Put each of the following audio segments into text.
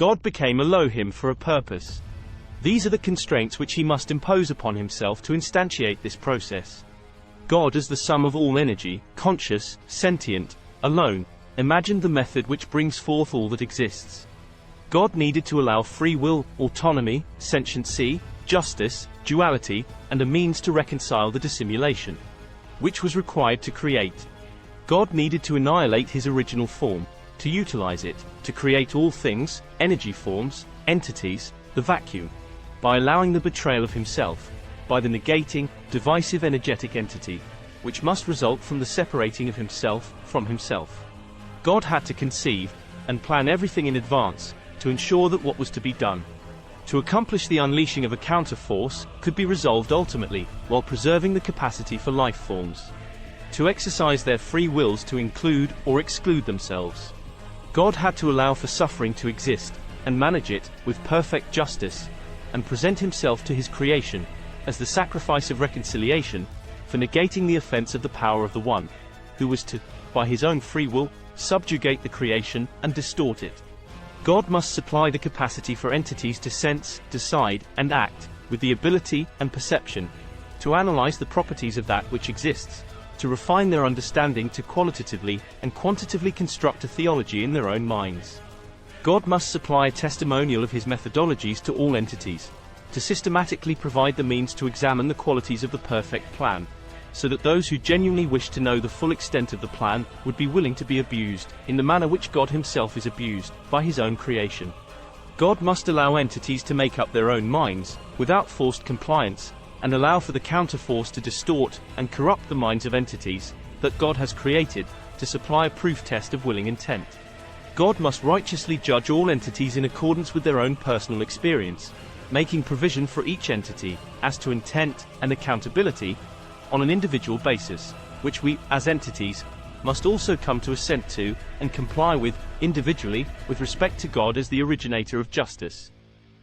God became Elohim for a purpose. These are the constraints which he must impose upon himself to instantiate this process. God, as the sum of all energy, conscious, sentient, alone, imagined the method which brings forth all that exists. God needed to allow free will, autonomy, sentiency, justice, duality, and a means to reconcile the dissimulation, which was required to create. God needed to annihilate his original form, to utilize it, to create all things, energy forms, entities, the vacuum, by allowing the betrayal of himself, by the negating, divisive energetic entity, which must result from the separating of himself from himself. God had to conceive and plan everything in advance, to ensure that what was to be done, to accomplish the unleashing of a counterforce, could be resolved ultimately, while preserving the capacity for life forms to exercise their free wills to include or exclude themselves. God had to allow for suffering to exist, and manage it with perfect justice, and present himself to his creation as the sacrifice of reconciliation, for negating the offense of the power of the One, who was to, by his own free will, subjugate the creation and distort it. God must supply the capacity for entities to sense, decide, and act, with the ability and perception to analyze the properties of that which exists, to refine their understanding to qualitatively and quantitatively construct a theology in their own minds. God must supply a testimonial of his methodologies to all entities, to systematically provide the means to examine the qualities of the perfect plan, so that those who genuinely wish to know the full extent of the plan would be willing to be abused, in the manner which God himself is abused, by his own creation. God must allow entities to make up their own minds, without forced compliance, and allow for the counterforce to distort and corrupt the minds of entities that God has created, to supply a proof test of willing intent. God must righteously judge all entities in accordance with their own personal experience, making provision for each entity, as to intent and accountability, on an individual basis, which we, as entities, must also come to assent to, and comply with, individually, with respect to God as the originator of justice.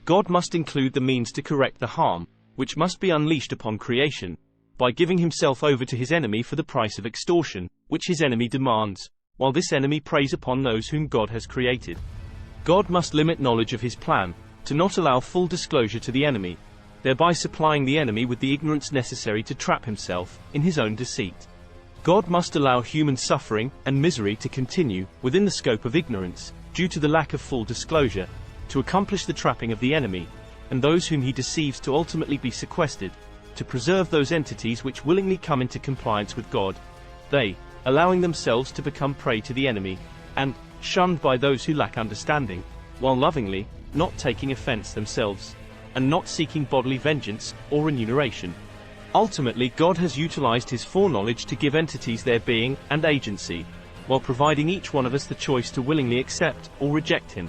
God must include the means to correct the harm, which must be unleashed upon creation, by giving himself over to his enemy for the price of extortion, which his enemy demands, while this enemy preys upon those whom God has created. God must limit knowledge of his plan, to not allow full disclosure to the enemy, thereby supplying the enemy with the ignorance necessary to trap himself in his own deceit. God must allow human suffering and misery to continue, within the scope of ignorance, due to the lack of full disclosure, to accomplish the trapping of the enemy, and those whom he deceives to ultimately be sequestered, to preserve those entities which willingly come into compliance with God, they, allowing themselves to become prey to the enemy, and, shunned by those who lack understanding, while lovingly, not taking offense themselves, and not seeking bodily vengeance or remuneration. Ultimately, God has utilized his foreknowledge to give entities their being and agency, while providing each one of us the choice to willingly accept or reject him.